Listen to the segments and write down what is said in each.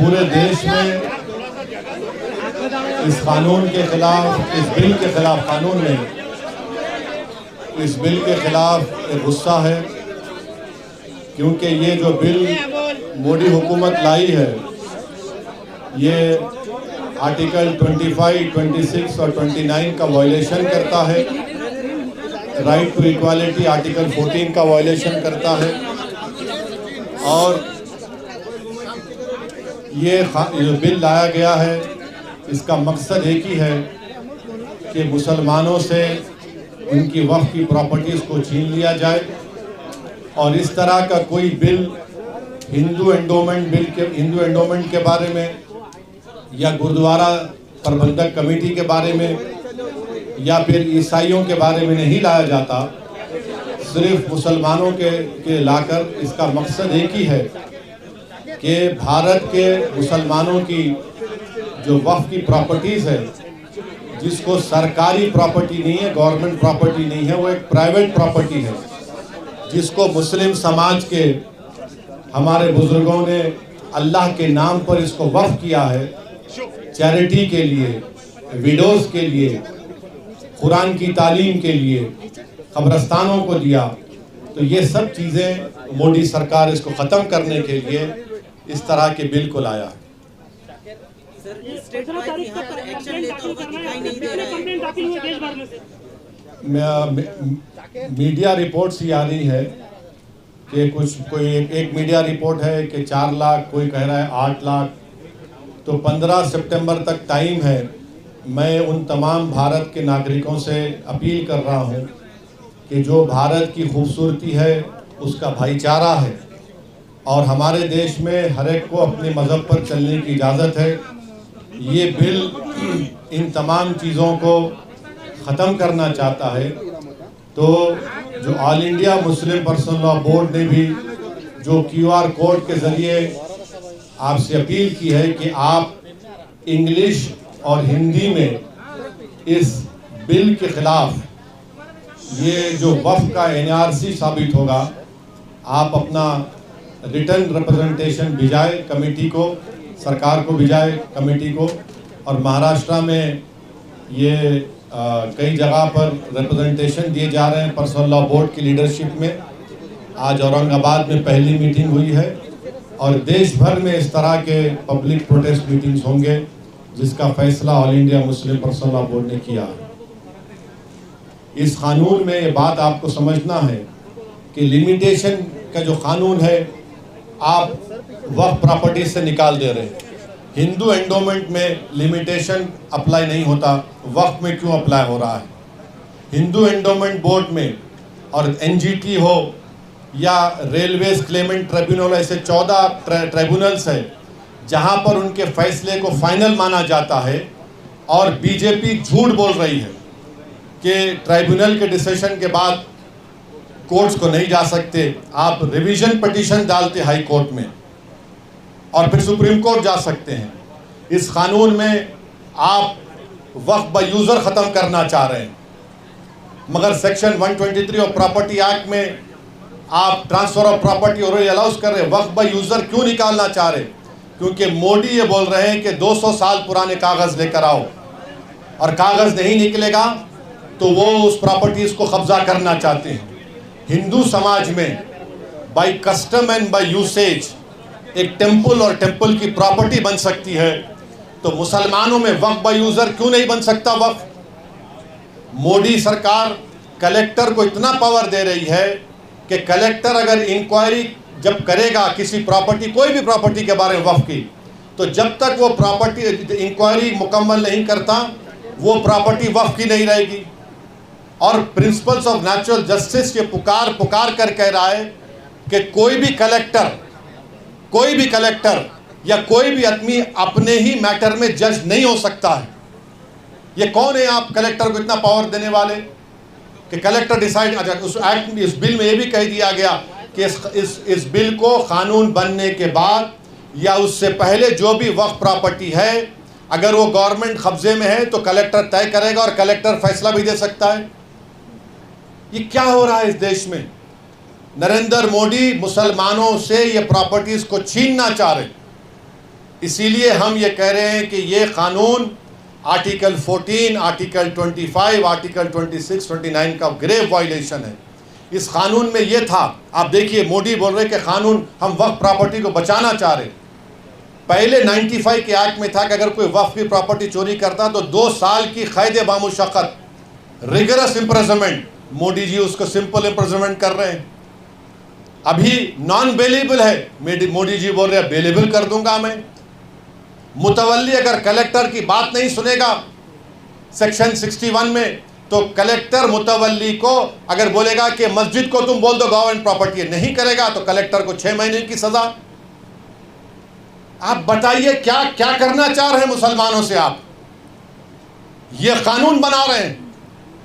पूरे देश में इस कानून के खिलाफ, इस बिल के खिलाफ, कानून में इस बिल के खिलाफ एक गुस्सा है, क्योंकि ये जो बिल मोदी हुकूमत लाई है ये आर्टिकल 25, 26 और 29 का वायलेशन करता है। राइट टू इक्वालिटी आर्टिकल 14 का वायलेशन करता है। और ये बिल लाया गया है, इसका मकसद एक ही है कि मुसलमानों से उनकी वक्फ की प्रॉपर्टीज़ को छीन लिया जाए। और इस तरह का कोई बिल हिंदू एंडोमेंट के बारे में या गुरुद्वारा प्रबंधक कमेटी के बारे में या फिर ईसाइयों के बारे में नहीं लाया जाता, सिर्फ मुसलमानों के लाकर। इसका मकसद एक ही है कि भारत के मुसलमानों की जो वक्फ की प्रॉपर्टीज़ है, जिसको सरकारी प्रॉपर्टी नहीं है, गवर्नमेंट प्रॉपर्टी नहीं है, वो एक प्राइवेट प्रॉपर्टी है, जिसको मुस्लिम समाज के हमारे बुजुर्गों ने अल्लाह के नाम पर इसको वक्फ किया है, चैरिटी के लिए, विडोज़ के लिए, कुरान की तालीम के लिए, कब्रस्तानों को दिया। तो ये सब चीज़ें मोदी सरकार इसको ख़त्म करने के लिए इस तरह के बिल को लाया है। मीडिया रिपोर्ट्स ही आ रही है कि एक मीडिया रिपोर्ट है कि 4 लाख, कोई कह रहा है 8 लाख। तो 15 सितंबर तक टाइम है। मैं उन तमाम भारत के नागरिकों से अपील कर रहा हूं कि जो भारत की खूबसूरती है उसका भाईचारा है, और हमारे देश में हर एक को अपने मज़हब पर चलने की इजाज़त है। ये बिल इन तमाम चीज़ों को ख़त्म करना चाहता है। तो जो all India Muslim personal law board ने भी जो QR कोड के ज़रिए आपसे अपील की है कि आप इंग्लिश और हिंदी में इस बिल के ख़िलाफ़ ये जो वफ़ का NRC साबित होगा, आप अपना रिटर्न रिप्रेजेंटेशन भिजाए कमेटी को, सरकार को भिजाए कमेटी को। और महाराष्ट्र में ये कई जगह पर रिप्रेजेंटेशन दिए जा रहे हैं पर्सनल लॉ बोर्ड की लीडरशिप में। आज औरंगाबाद में पहली मीटिंग हुई है, और देश भर में इस तरह के पब्लिक प्रोटेस्ट मीटिंग्स होंगे, जिसका फैसला all India Muslim personal law board ने किया है। इस कानून में ये बात आपको समझना है कि लिमिटेशन का जो कानून है, आप वक्फ प्रॉपर्टी से निकाल दे रहे हैं। हिंदू एंडोमेंट में लिमिटेशन अप्लाई नहीं होता, वक्फ में क्यों अप्लाई हो रहा है? हिंदू एंडोमेंट बोर्ड में और NGT हो या रेलवेज क्लेमेंट ट्रिब्यूनल, ऐसे 14 ट्रिब्यूनल्स है जहां पर उनके फैसले को फाइनल माना जाता है। और बीजेपी झूठ बोल रही है कि ट्रिब्यूनल के डिसीजन के बाद कोर्ट्स को नहीं जा सकते। आप रिवीजन पिटीशन डालते हाई कोर्ट में और फिर सुप्रीम कोर्ट जा सकते हैं। इस कानून में आप वक्फ बाय यूज़र ख़त्म करना चाह रहे हैं, मगर सेक्शन 123 ऑफ प्रॉपर्टी एक्ट में आप ट्रांसफ़र ऑफ प्रॉपर्टी और अलाउज कर रहे हैं। वक्फ बाय यूज़र क्यों निकालना चाह रहे? क्योंकि मोदी ये बोल रहे हैं कि 200 साल पुराने कागज़ लेकर आओ, और कागज़ नहीं निकलेगा तो वो उस प्रॉपर्टीज़ को कब्ज़ा करना चाहते हैं। हिंदू समाज में by custom and by usage एक टेम्पल और टेम्पल की प्रॉपर्टी बन सकती है, तो मुसलमानों में वक्फ बाय यूज़र क्यों नहीं बन सकता वक्फ? मोदी सरकार कलेक्टर को इतना पावर दे रही है कि कलेक्टर अगर इंक्वायरी जब करेगा किसी प्रॉपर्टी, कोई भी प्रॉपर्टी के बारे में वक्फ की, तो जब तक वो प्रॉपर्टी इंक्वायरी मुकम्मल नहीं करता, वो प्रॉपर्टी वक्फ की नहीं रहेगी। और प्रिंसिपल्स ऑफ नेचुरल जस्टिस ये पुकार कर कह रहा है कि कोई भी कलेक्टर या कोई भी आदमी अपने ही मैटर में जज नहीं हो सकता है। ये कौन है आप कलेक्टर को इतना पावर देने वाले कि कलेक्टर डिसाइड? उस एक्ट, इस बिल में ये भी कह दिया गया कि इस बिल को कानून बनने के बाद या उससे पहले जो भी वक्फ प्रॉपर्टी है, अगर वो गवर्नमेंट कब्जे में है तो कलेक्टर तय करेगा और कलेक्टर फैसला भी दे सकता है। ये क्या हो रहा है इस देश में? नरेंद्र मोदी मुसलमानों से ये प्रॉपर्टीज को छीनना चाह रहे। इसीलिए हम ये कह रहे हैं कि ये कानून आर्टिकल 14, आर्टिकल 25, आर्टिकल 26, 29 का ग्रेव वायलेशन है। इस कानून में ये था, आप देखिए मोदी बोल रहे कि कानून हम वक्फ प्रॉपर्टी को बचाना चाह रहे। पहले 95 के एक्ट में था कि अगर कोई वक्फ की प्रॉपर्टी चोरी करता तो 2 साल की कैद बामुशक्कत, रिगरस इम्प्रिजनमेंट। मोदी जी उसको सिंपल इम्प्रिजनमेंट कर रहे हैं। अभी नॉन बेलेबल है, मोदी जी बोल रहे हैं बेलेबल कर दूंगा मैं। मुतवल्ली अगर कलेक्टर की बात नहीं सुनेगा सेक्शन 61 में, तो कलेक्टर मुतवल्ली को अगर बोलेगा कि मस्जिद को तुम बोल दो गवर्नमेंट प्रॉपर्टी नहीं करेगा तो कलेक्टर को 6 महीने की सजा। आप बताइए क्या क्या करना चाह रहे हैं मुसलमानों से आप? ये कानून बना रहे हैं।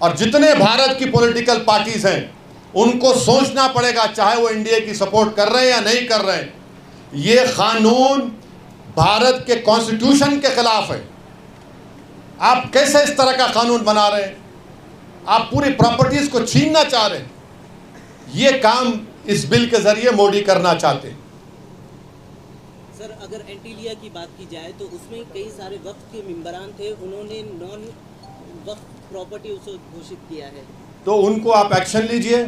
और जितने भारत की पॉलिटिकल पार्टीज हैं उनको सोचना पड़ेगा, चाहे वो इंडिया की सपोर्ट कर रहे हैं या नहीं कर रहे हैं, ये कानून भारत के कॉन्स्टिट्यूशन के खिलाफ है। आप कैसे इस तरह का कानून बना रहे हैं? आप पूरी प्रॉपर्टीज को छीनना चाह रहे हैं। ये काम इस बिल के जरिए मोदी करना चाहते हैं। सर, अगर एंटीलिया की बात की जाए तो उसमें कई सारे वक्त के मेंबरान थे, उन्होंने नॉन वक्त प्रॉपर्टी उसे घोषित किया है, तो उनको आप एक्शन लीजिए,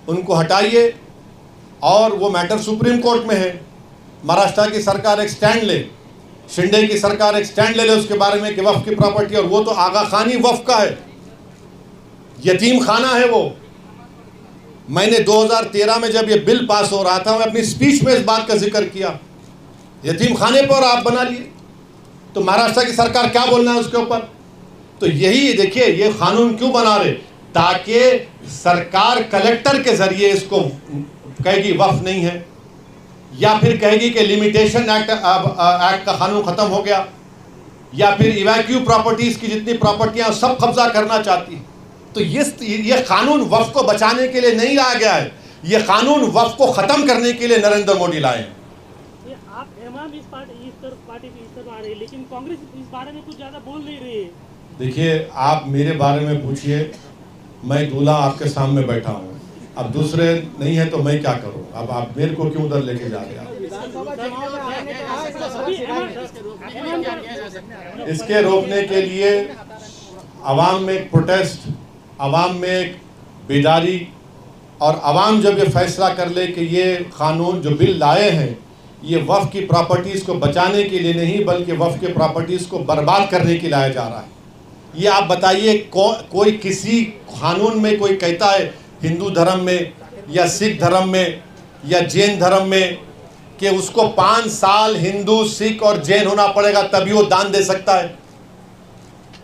उनको हटाइए। और वो मैटर सुप्रीम कोर्ट में है। महाराष्ट्र की सरकार एक स्टैंड ले, शिंदे की सरकार एक स्टैंड ले उसके बारे में कि वक्फ की प्रॉपर्टी, और वो तो आगा खानी वक्फ का है, यतीम खाना है वो। मैंने 2013 में जब ये बिल पास हो रहा था, मैं अपनी स्पीच में इस बात का जिक्र किया। यतीम खाने पर आप बना लिए, तो महाराष्ट्र की सरकार क्या बोलना है उसके ऊपर? तो यही देखिए, ये कानून क्यों बना रहे, ताकि सरकार कलेक्टर के जरिए इसको कहेगी वक्फ नहीं है, या फिर कहेगी कि लिमिटेशन एक्ट का कानून खत्म हो गया, या फिर इवैक्यू प्रॉपर्टीज की जितनी प्रॉपर्टियां सब कब्जा करना चाहती है। तो ये कानून वक्फ को बचाने के लिए नहीं लाया गया है, ये कानून वक्फ को खत्म करने के लिए नरेंद्र मोदी लाए हैं। आप इमाम इस पार्टी की इस तरफ आ रही है, लेकिन कांग्रेस इस बारे में कुछ ज्यादा बोल नहीं रही है। देखिए, आप मेरे बारे में पूछिए, मैं दूल्हा आपके सामने बैठा हूँ, अब दूसरे नहीं है तो मैं क्या करूँ? अब आप मेरे को क्यों उधर लेके जा रहे हैं? इसके रोकने के लिए अवाम में एक प्रोटेस्ट, अवाम में एक बेदारी, और अवाम जब ये फैसला कर ले कि ये कानून जो बिल लाए हैं ये वक्फ की प्रॉपर्टीज़ को बचाने के लिए नहीं बल्कि वक्फ के प्रॉपर्टीज़ को बर्बाद करने के लिए लाया जा रहा है। ये आप बताइए, कोई किसी कानून में कोई कहता है हिंदू धर्म में या सिख धर्म में या जैन धर्म में कि उसको 5 साल हिंदू, सिख और जैन होना पड़ेगा तभी वो दान दे सकता है?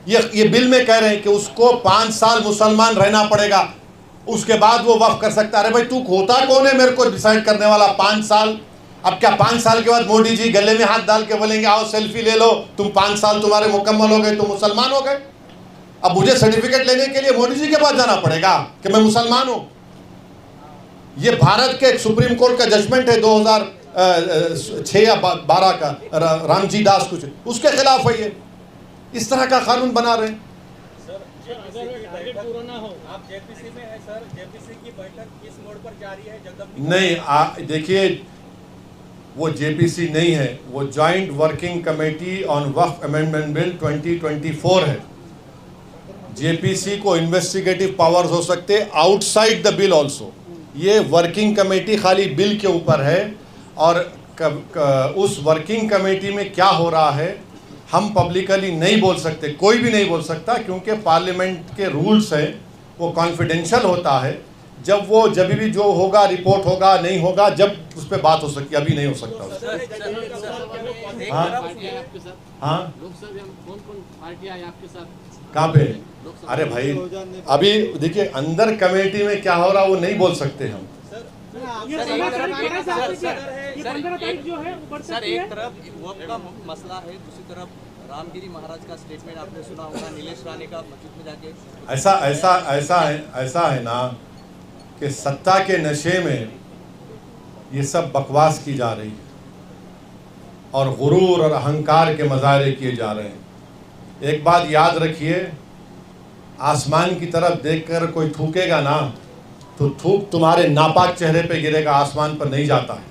ये बिल में कह रहे हैं कि उसको 5 साल मुसलमान रहना पड़ेगा, उसके बाद वो वक्फ कर सकता है। अरे भाई, तू होता कौन है मेरे को डिसाइड करने वाला? 5 साल? अब क्या 5 साल के बाद मोदी जी गले में हाथ डाल के बोलेंगे आओ सेल्फी ले लो, तुम 5 साल तुम्हारे मुकम्मल हो गए, तुम मुसलमान हो गए? अब मुझे सर्टिफिकेट लेने के लिए मोदी जी के पास जाना पड़ेगा कि मैं मुसलमान हूं? ये भारत के सुप्रीम कोर्ट का जजमेंट है 2006 या 12 का, रामजी दास कुछ, उसके खिलाफ है ये। इस तरह का कानून बना रहे हैं। आप जेपीसी में है सर, जेपीसी की बैठक किस मोड़ पर जारी है? नहीं, देखिए, वो जेपीसी नहीं है, वो joint working committee on Waqf amendment bill 2024 है। जेपीसी को इन्वेस्टिगेटिव पावर्स हो सकते आउटसाइड द बिल ऑल्सो। ये वर्किंग कमेटी खाली बिल के ऊपर है, और उस वर्किंग कमेटी में क्या हो रहा है हम पब्लिकली नहीं बोल सकते, कोई भी नहीं बोल सकता, क्योंकि पार्लियामेंट के रूल्स हैं, वो कॉन्फिडेंशियल होता है। जब भी जो होगा रिपोर्ट होगा, नहीं होगा, जब उस पर बात हो सकती है, अभी नहीं हो सकता। हाँ, कहाँ पे? अरे भाई, अभी देखिए अंदर कमेटी में क्या हो रहा वो नहीं बोल सकते हम। सर, एक तरफ वक्फ का मसला है, दूसरी तरफ रामगिरी महाराज का स्टेटमेंट आपने सुना होगा, नीलेश राणे का मस्जिद में जाके। ऐसा है ना कि सत्ता के नशे में ये सब बकवास की जा रही है और गुरूर और अहंकार के मज़ाहरे किए जा रहे हैं। एक बात याद रखिए, आसमान की तरफ देखकर कोई थूकेगा ना तो थूक तुम्हारे नापाक चेहरे पे गिरेगा, आसमान पर नहीं जाता है।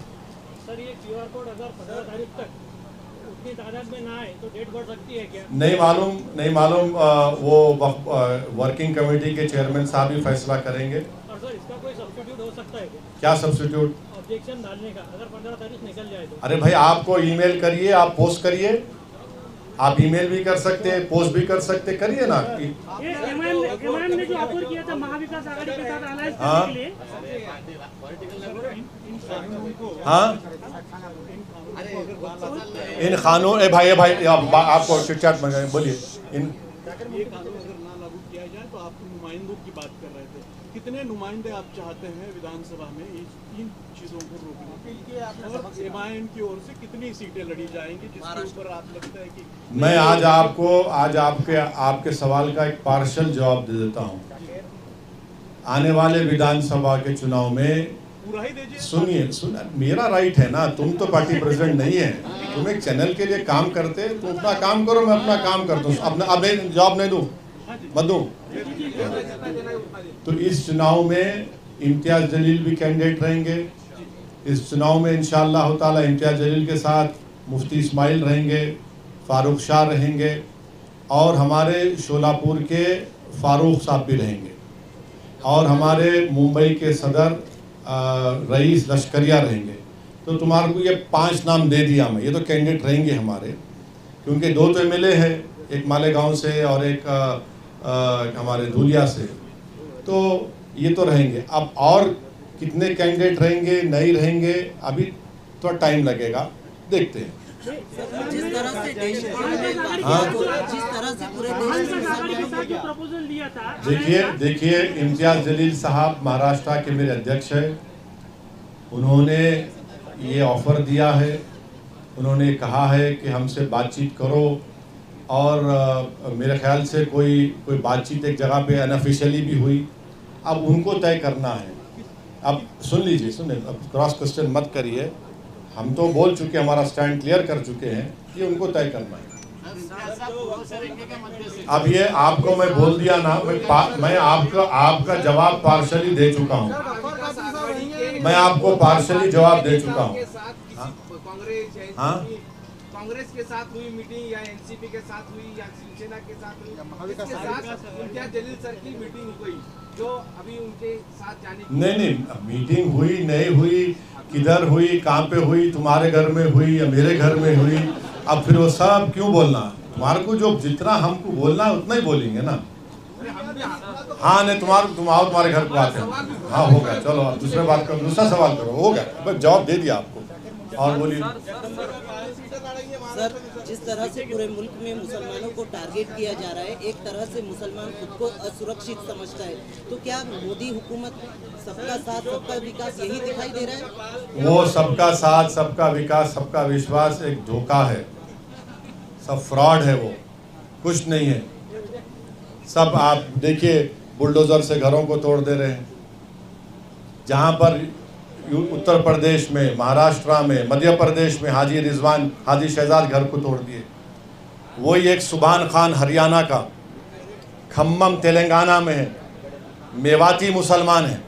सर, ये क्यूआर कोड अगर 15 तारीख तक इतनी तादाद में ना आए तो डेट बढ़ सकती है क्या? नहीं मालूम वो वर्किंग कमेटी के चेयरमैन साहब ही फैसला करेंगे। और सर इसका कोई सब्स्टिट्यूट हो सकता है क्या सब्स्टिट्यूट? ऑब्जेक्शन डालने का, अगर 15 तारीख निकल जाए तो? अरे भाई, आपको ईमेल करिए, आप पोस्ट करिए, आप ईमेल भी कर सकते हैं, पोस्ट भी कर सकते, करिए ना। ये एमआईएम ने जो ऑफर किया था महाविकास आघाड़ी के साथ अलायंस करने के लिए, हाँ, इन कानून भाई आपको चिट-चैट में बोलिए। इन ये कानून अगर ना लागू किया जाए तो आप नुमाइंदों की बात कर रहे थे, कितने नुमाइंदे आप चाहते हैं विधानसभा में इस 3 चीजों को रोकने, और एमआईएम की ओर से कितनी सीटें लड़ी जाएंगी जिसके ऊपर आप लगता है कि? मैं आज आपके सवाल का एक पार्शल जवाब दे देता हूँ। आने वाले विधानसभा के चुनाव में पूरा ही दीजिए। सुनिए, मेरा राइट है ना, तुम तो पार्टी प्रेसिडेंट नहीं है, तुम एक चैनल के लिए काम करते, तुम अपना काम करो, मैं अपना काम करता हूँ। अब जवाब नहीं दूँ, मत दूँ। तो इस चुनाव में इम्तियाज जलील भी कैंडिडेट रहेंगे। इस चुनाव में इंशाअल्लाह ताला इम्तियाज जलील के साथ मुफ्ती इस्माइल रहेंगे, फारूक शाह रहेंगे, और हमारे शोलापुर के फारूक साहब भी रहेंगे, और हमारे मुंबई के सदर रईस लश्करिया रहेंगे। तो तुम्हारे को ये 5 नाम दे दिया मैं, ये तो कैंडिडेट रहेंगे हमारे, क्योंकि 2 तो एमएलए हैं, एक मालेगांव से और एक हमारे धुलिया से, तो ये तो रहेंगे। अब और कितने कैंडिडेट रहेंगे नहीं रहेंगे अभी थोड़ा टाइम लगेगा, देखते हैं। जिस तरह से देश जिस तरह से पूरे देश में प्रपोजल दिया था, देखिए इम्तियाज जलील साहब महाराष्ट्र के मेरे अध्यक्ष हैं। उन्होंने ये ऑफ़र दिया है, उन्होंने कहा है कि हमसे बातचीत करो, और मेरे ख्याल से कोई बातचीत एक जगह पे अनऑफिशियली भी हुई। अब उनको तय करना है। अब सुन लीजिए, अब क्रॉस क्वेश्चन मत करिए, हम तो बोल चुके, हमारा स्टैंड क्लियर कर चुके हैं, ये उनको तय करना है। अब ये आपको मैं बोल दिया ना, मैं आपका जवाब पार्शली दे चुका हूँ, मैं आपको पार्शली जवाब दे चुका हूँ। कांग्रेस के साथ हुई मीटिंग या एनसीपी के साथ हुई या शिवसेना के साथ हुई, इसके साथ इम्तियाज जलील सर की मीटिंग हुई जो अभी उनके साथ जाने की? नहीं, मीटिंग हुई नहीं हुई, किधर हुई, कहाँ पे हुई, तुम्हारे घर में हुई या मेरे घर में हुई, अब फिर वो सब क्यों बोलना? तुम्हारे को जो जितना हमको बोलना है उतना ही बोलेंगे ना। हाँ नहीं, तुम्हारे घर को आते हैं। हाँ हो गया, चलो अब दूसरा बात करो, दूसरा सवाल करो, हो गया, बस जवाब दे दिया आपको। और बोलिए सर, जिस तरह से पूरे मुल्क में मुसलमानों को टारगेट किया जा रहा है, एक तरह से मुसलमान खुद को असुरक्षित समझता है, तो क्या मोदी हुकूमत सबका साथ सबका विकास यही दिखाई दे रहा है? वो सबका साथ सबका विकास सबका विश्वास एक धोखा है, सब फ्रॉड है, वो कुछ नहीं है। सब आप देखिए, बुलडोजर से घरों को तोड़ दे रहे हैं। जहाँ पर उत्तर प्रदेश में, महाराष्ट्र में, मध्य प्रदेश में हाजी रिजवान, हाजी शहजाद घर को तोड़ दिए। वही एक सुभान खान हरियाणा का, खम्मम तेलंगाना में है, मेवाती मुसलमान है,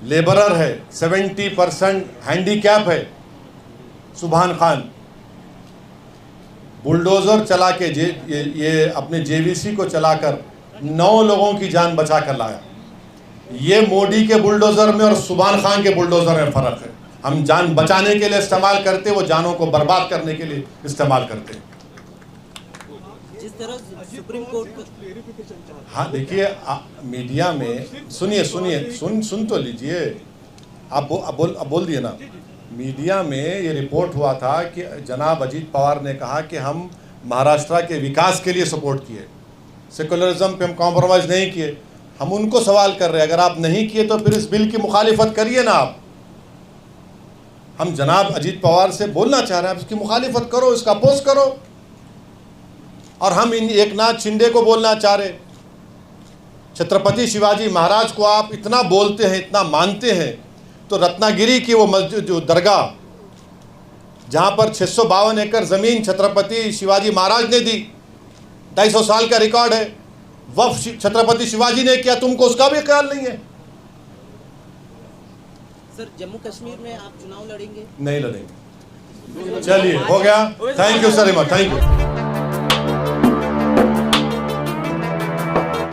लेबरर है, 70% हैंडीकैप है। सुभान खान बुलडोज़र चला के ये अपने जेवीसी को चलाकर 9 लोगों की जान बचा कर लाया। ये मोदी के बुलडोज़र में और सुभान खान के बुलडोज़र में फ़र्क है। हम जान बचाने के लिए इस्तेमाल करते, वो जानों को बर्बाद करने के लिए इस्तेमाल करते हैं। जिस तरह सुप्रीम कोर्ट हाँ देखिए, मीडिया में सुनिए सुन तो लीजिए, आप बोल दिए ना। मीडिया में ये रिपोर्ट हुआ था कि जनाब अजीत पवार ने कहा कि हम महाराष्ट्र के विकास के लिए सपोर्ट किए, सेकुलरिज्म पे हम कॉम्प्रोमाइज़ नहीं किए। हम उनको सवाल कर रहे हैं, अगर आप नहीं किए तो फिर इस बिल की मुखालिफत करिए ना आप। हम जनाब अजीत पवार से बोलना चाह रहे हैं, आप इसकी मुखालिफत करो, इसका अपोज करो। और हम इन एकनाथ शिंदे को बोलना चाह रहे, छत्रपति शिवाजी महाराज को आप इतना बोलते हैं, इतना मानते हैं, तो रत्नागिरी की वो मस्जिद, जो दरगाह जहाँ पर 652 एकड़ ज़मीन छत्रपति शिवाजी महाराज ने दी, 250 साल का रिकॉर्ड है, वफ़ छत्रपति शिवाजी ने किया, तुमको उसका भी ख्याल नहीं है। सर, जम्मू कश्मीर में आप चुनाव लड़ेंगे? नहीं लड़ेंगे। चलिए हो गया, thank you sir much, thank you.